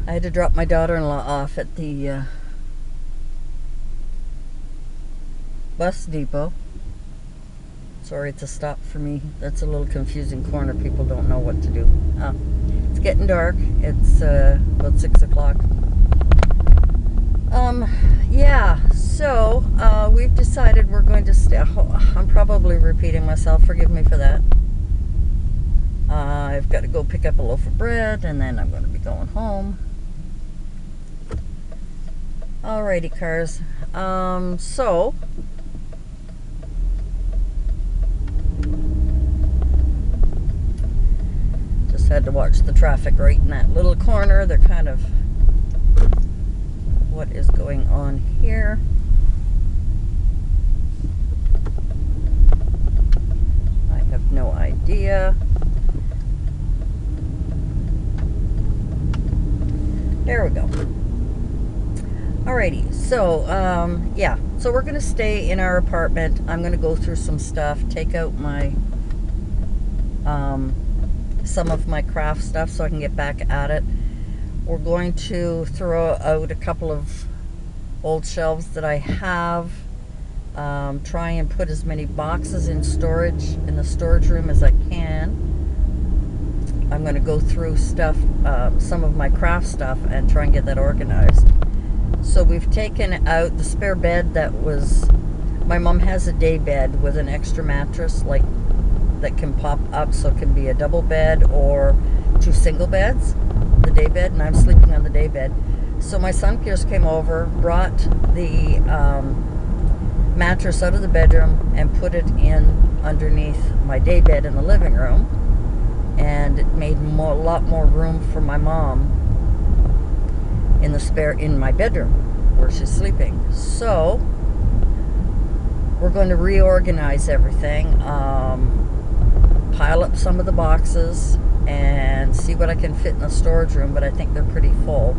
I had to drop my daughter-in-law off at the bus depot. Sorry, it's a stop for me. That's a little confusing corner. People don't know what to do. It's getting dark. It's about 6 o'clock. Yeah, so we've decided we're going to stay. I'm probably repeating myself. Forgive me for that. I've got to go pick up a loaf of bread, and then I'm going to be going home. Alrighty, cars. So just had to watch the traffic right in that little corner. They're kind of, what is going on here? I have no idea. There we go. Alrighty, so yeah, so we're gonna stay in our apartment. I'm gonna go through some stuff, take out my some of my craft stuff so I can get back at it. We're going to throw out a couple of old shelves that I have, try and put as many boxes in storage in the storage room as I can. I'm going to go through stuff, some of my craft stuff, and try and get that organized. So we've taken out the spare bed that was, my mom has a day bed with an extra mattress like that can pop up, so it can be a double bed or 2 single beds, the day bed, and I'm sleeping on the day bed. So my son Pierce came over, brought the mattress out of the bedroom and put it in underneath my day bed in the living room, and it made a lot more room for my mom in my bedroom where she's sleeping. So we're going to reorganize everything, pile up some of the boxes and see what I can fit in the storage room, but I think they're pretty full.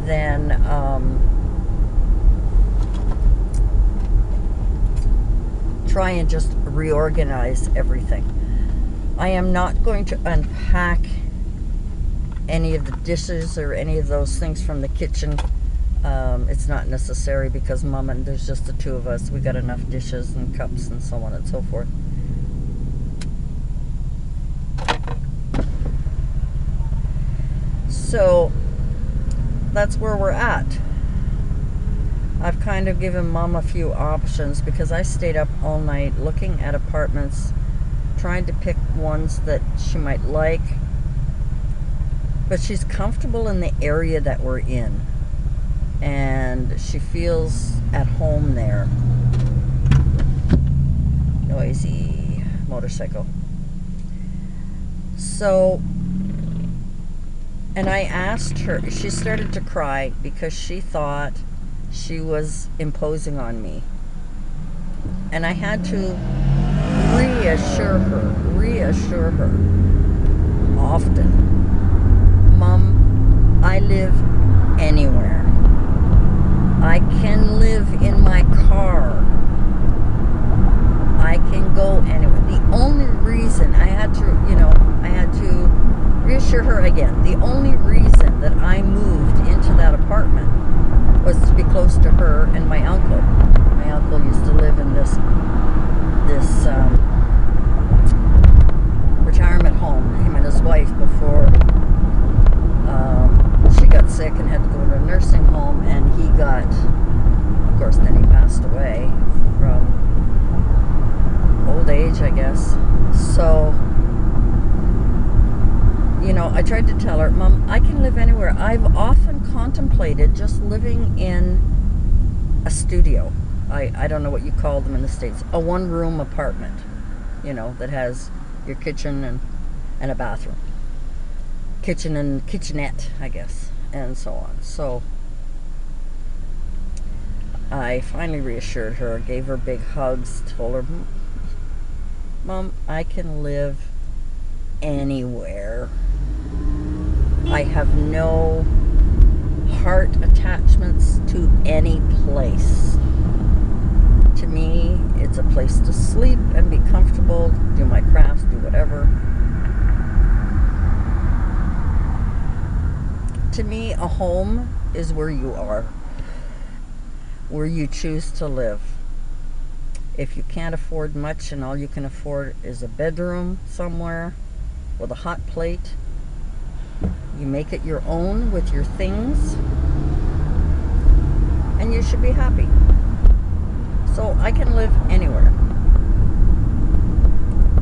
Then try and just reorganize everything. I am not going to unpack any of the dishes or any of those things from the kitchen. It's not necessary because Mom and there's just the two of us. We got enough dishes and cups and so on and so forth. So that's where we're at. I've kind of given Mom a few options because I stayed up all night looking at apartments, trying to pick ones that she might like, but she's comfortable in the area that we're in and she feels at home there. Noisy motorcycle. So, and I asked her, she started to cry because she thought she was imposing on me. And I had to reassure her often. Mom, I live anywhere. I can live in my car. I can go anywhere. The only reason I had to reassure her again. The only reason that I moved into that apartment was to be close to her and my uncle. My uncle used to live in this retirement home, him and his wife, before she got sick and had to go to a nursing home, and he got, of course, then he passed away from old age, I guess. So, I tried to tell her, Mom, I can live anywhere. I've often contemplated just living in a studio. I don't know what you call them in the States. A one-room apartment, that has your kitchen and a bathroom. Kitchen and kitchenette, I guess, and so on. So I finally reassured her, gave her big hugs, told her, Mom, I can live anywhere. I have no heart attachments to any place. To me, it's a place to sleep and be comfortable, do my crafts, do whatever. To me, a home is where you are, where you choose to live. If you can't afford much and all you can afford is a bedroom somewhere with a hot plate, you make it your own with your things, and you should be happy. So I can live anywhere.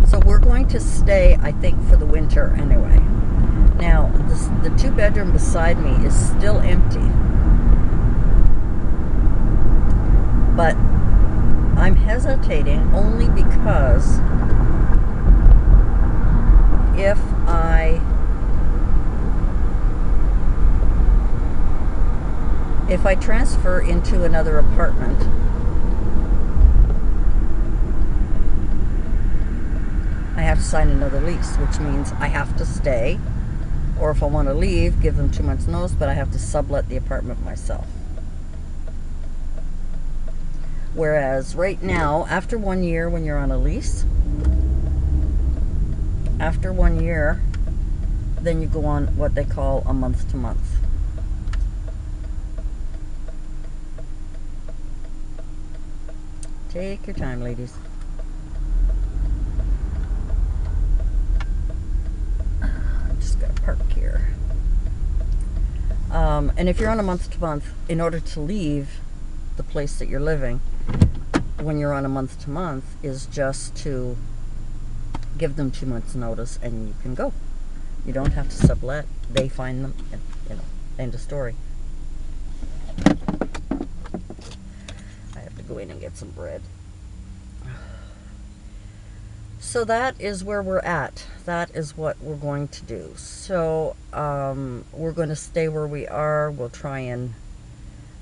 So we're going to stay, I think, for the winter anyway. Now, the 2-bedroom beside me is still empty. But I'm hesitating only because if I transfer into another apartment, I have to sign another lease, which means I have to stay, or if I want to leave, give them 2 months notice, but I have to sublet the apartment myself. Whereas right now, after 1 year when you're on a lease, after 1 year, then you go on what they call a month-to-month. Take your time, ladies. I'm just gonna park here. And if you're on a month-to-month, in order to leave the place that you're living, when you're on a month-to-month, is just to give them 2 months notice and you can go. You don't have to sublet. They find them, and, end of story. I have to go in and get some bread. So that is where we're at. That is what we're going to do. So we're going to stay where we are. We'll try and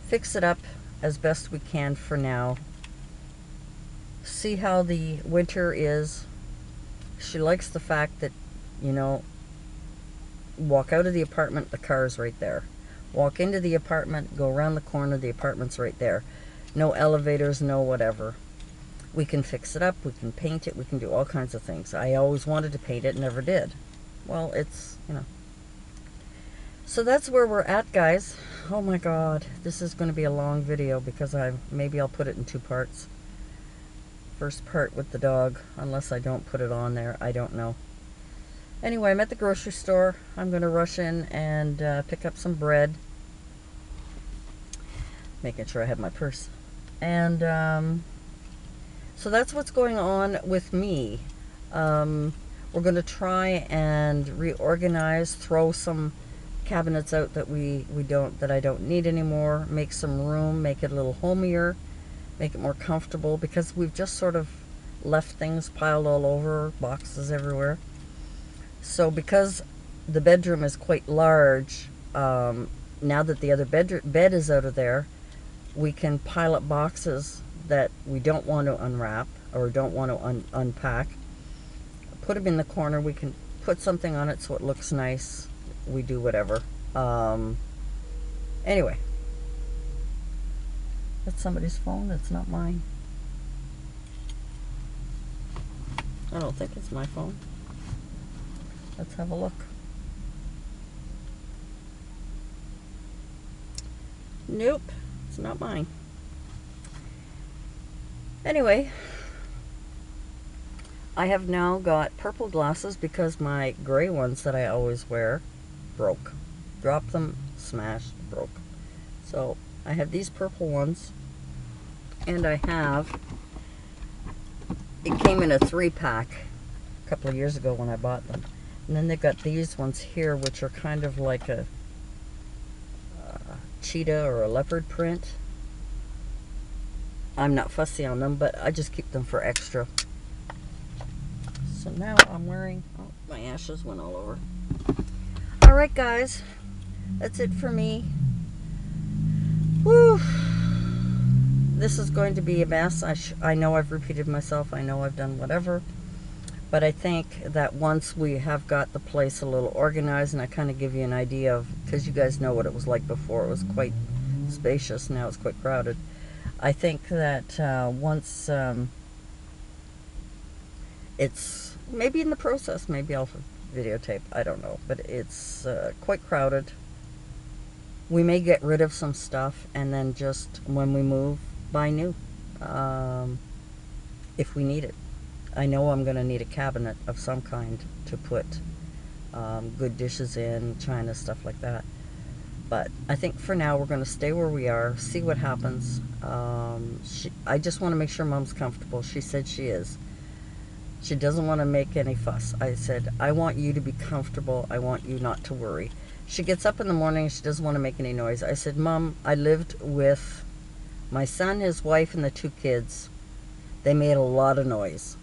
fix it up as best we can for now. See how the winter is. She likes the fact that, walk out of the apartment, the car's right there. Walk into the apartment, go around the corner, the apartment's right there. No elevators, no whatever. We can fix it up, we can paint it, we can do all kinds of things. I always wanted to paint it, never did. Well, it's, So that's where we're at, guys. Oh my God, this is going to be a long video because maybe I'll put it in 2 parts. First part with the dog, unless I don't put it on there, I don't know. Anyway, I'm at the grocery store. I'm going to rush in and pick up some bread. Making sure I have my purse. And so that's what's going on with me. We're going to try and reorganize, throw some cabinets out that I don't need anymore, make some room, make it a little homier, make it more comfortable, because we've just sort of left things piled all over, boxes everywhere. So because the bedroom is quite large, now that the other bed is out of there, we can pile up boxes that we don't want to unwrap or don't want to unpack, put them in the corner. We can put something on it so it looks nice. We do whatever. Anyway, that's somebody's phone. It's not mine. I don't think it's my phone. Let's have a look. Nope, it's not mine. Anyway, I have now got purple glasses because my gray ones that I always wear broke. Dropped them, smashed, broke. So I have these purple ones, and it came in a 3-pack a couple of years ago when I bought them. And then they've got these ones here, which are kind of like a cheetah or a leopard print. I'm not fussy on them, but I just keep them for extra. So now I'm wearing, oh, my ashes went all over. Alright guys, that's it for me. Woo! This is going to be a mess. I know I've repeated myself, I know I've done whatever, but I think that once we have got the place a little organized, and I kind of give you an idea of, because you guys know what it was like before, it was quite spacious, now it's quite crowded. I think that once it's maybe in the process, maybe I'll videotape, I don't know, but it's quite crowded. we may get rid of some stuff and then just when we move, buy new, if we need it. I know I'm going to need a cabinet of some kind to put good dishes in, china, stuff like that. But I think for now we're going to stay where we are, see what happens. I just want to make sure Mom's comfortable. She said she is. She doesn't want to make any fuss. I said, I want you to be comfortable. I want you not to worry. She gets up in the morning and she doesn't want to make any noise. I said, Mom, I lived with my son, his wife, and the 2 kids. They made a lot of noise.